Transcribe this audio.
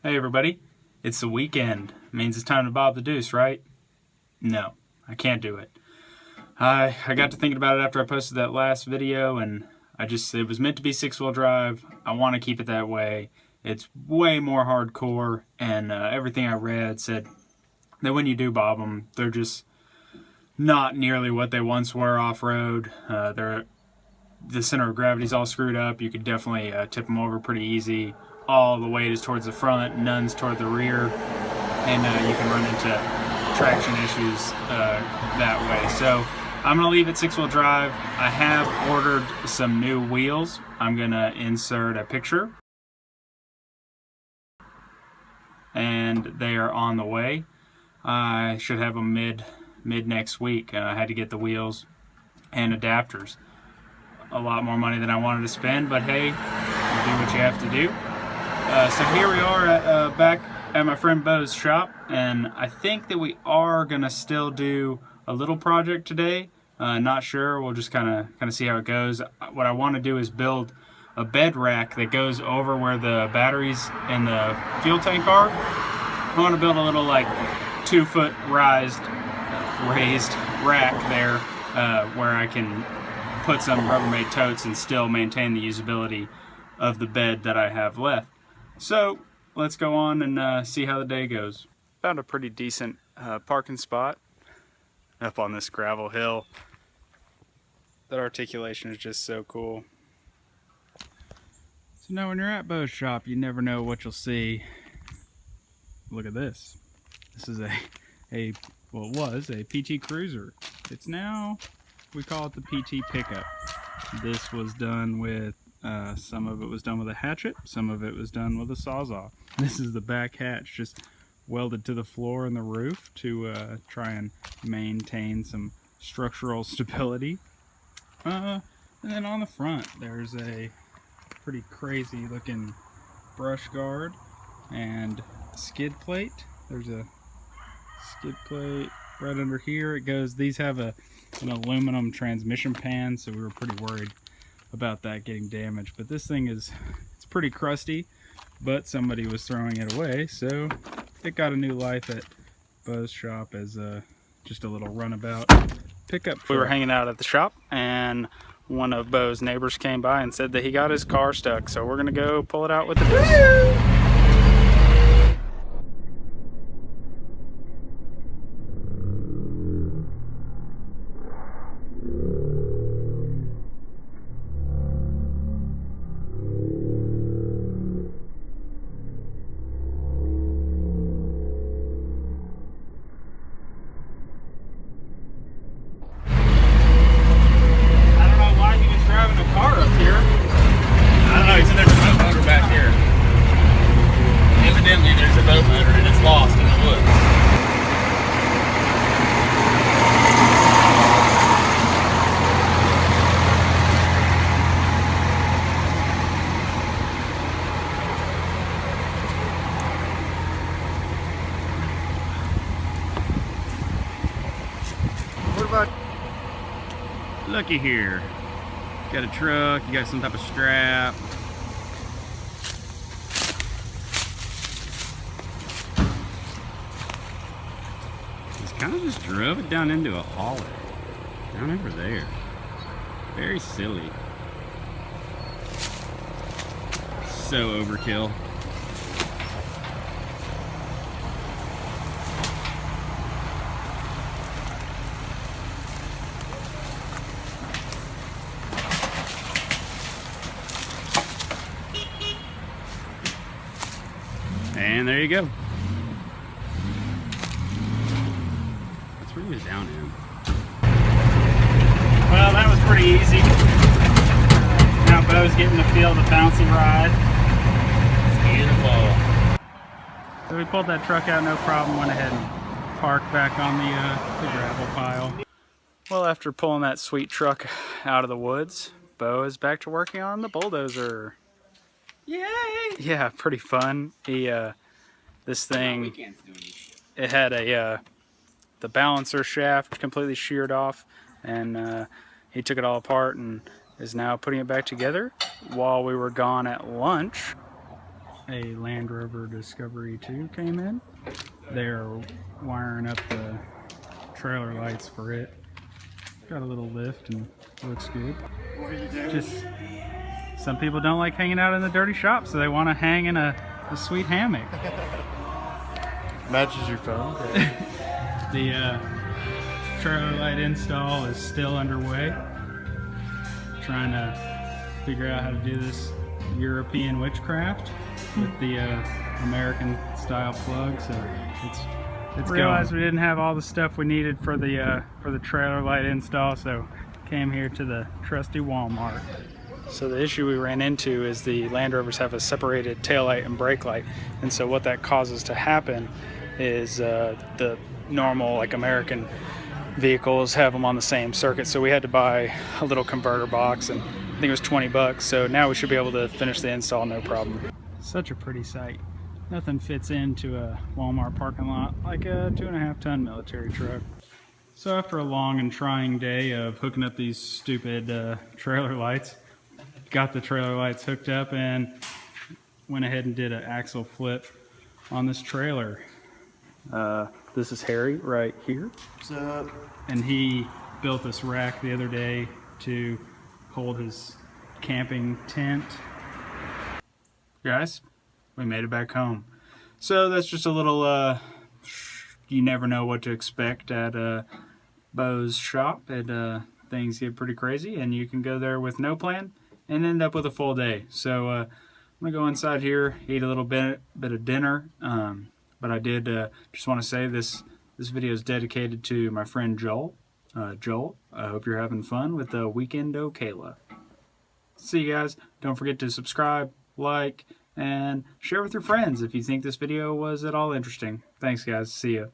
Hey everybody, it's the weekend. Means it's time to bob the deuce, right? No, I can't do it. I got to thinking about it after I posted that last video, and it was meant to be 6-wheel drive. I want to keep it that way. It's way more hardcore, and everything I read said that when you do bob them, they're just not nearly what they once were off-road. The center of gravity's all screwed up. You could definitely tip them over pretty easy. All the weight is towards the front, none's toward the rear, and you can run into traction issues that way. So I'm going to leave it 6-wheel drive. I have ordered some new wheels. I'm going to insert a picture, and they are on the way. I should have them mid next week. I had to get the wheels and adapters. A lot more money than I wanted to spend, but hey, you do what you have to do. So here we are back at my friend Beau's shop, and I think that we are gonna still do a little project today. Not sure. We'll just kind of see how it goes. What I want to do is build a bed rack that goes over where the batteries and the fuel tank are. I want to build a little like 2-foot raised rack there where I can put some Rubbermaid totes and still maintain the usability of the bed that I have left. So let's go on and see how the day goes. Found a pretty decent parking spot up on this gravel hill. That articulation is just so cool. So now when you're at Beau's shop, you never know what you'll see. Look at this. This is it was a PT Cruiser. It's now, we call it the PT Pickup. This was done with, some of it was done with a hatchet, some of it was done with a Sawzall. This is the back hatch, just welded to the floor and the roof to try and maintain some structural stability. And then on the front, there's a pretty crazy looking brush guard and skid plate. There's a skid plate right under here. It goes, these have an aluminum transmission pan, so we were pretty worried about that getting damaged. But this thing it's pretty crusty, but somebody was throwing it away, so it got a new life at Beau's shop as just a little runabout pickup truck. We were hanging out at the shop, and one of Beau's neighbors came by and said that he got his car stuck, so we're gonna go pull it out with the deuce. There's a boat motor and it's lost in the woods. What about looky here? You got a truck, you got some type of strap. Kind of just drove it down into a holler down over there. Very silly. So overkill. And there you go. Down in. Well, that was pretty easy. Now Beau's getting to feel the bouncy ride. It's beautiful. So we pulled that truck out, no problem. Went ahead and parked back on the gravel pile. Well, after pulling that sweet truck out of the woods, Beau is back to working on the bulldozer. Yay! Yeah, pretty fun. This thing, it had the balancer shaft completely sheared off, and he took it all apart and is now putting it back together. While we were gone at lunch, a Land Rover Discovery 2 came in. They're wiring up the trailer lights for it. Got a little lift and looks good. Just some people don't like hanging out in the dirty shop, so they want to hang in a sweet hammock. Matches your phone. The trailer light install is still underway. Trying to figure out how to do this European witchcraft with the American style plug. So it's realized we didn't have all the stuff we needed for the trailer light install, so came here to the trusty Walmart. So the issue we ran into is the Land Rovers have a separated taillight and brake light, and so what that causes to happen is the normal like American vehicles have them on the same circuit, so we had to buy a little converter box, and I think it was 20 bucks, so now we should be able to finish the install no problem. Such a pretty sight. Nothing fits into a Walmart parking lot like a 2.5 ton military truck. So after a long and trying day of hooking up these stupid trailer lights, got the trailer lights hooked up and went ahead and did an axle flip on this trailer. This is Harry right here. What's up? And he built this rack the other day to hold his camping tent. Guys, we made it back home. So that's just a little, you never know what to expect at Beau's shop. Things get pretty crazy, and you can go there with no plan and end up with a full day. So I'm gonna go inside here, eat a little bit of dinner. But I did just want to say this video is dedicated to my friend Joel. Joel, I hope you're having fun with the Weekend-o-Kalah. See you guys. Don't forget to subscribe, like, and share with your friends if you think this video was at all interesting. Thanks guys. See ya.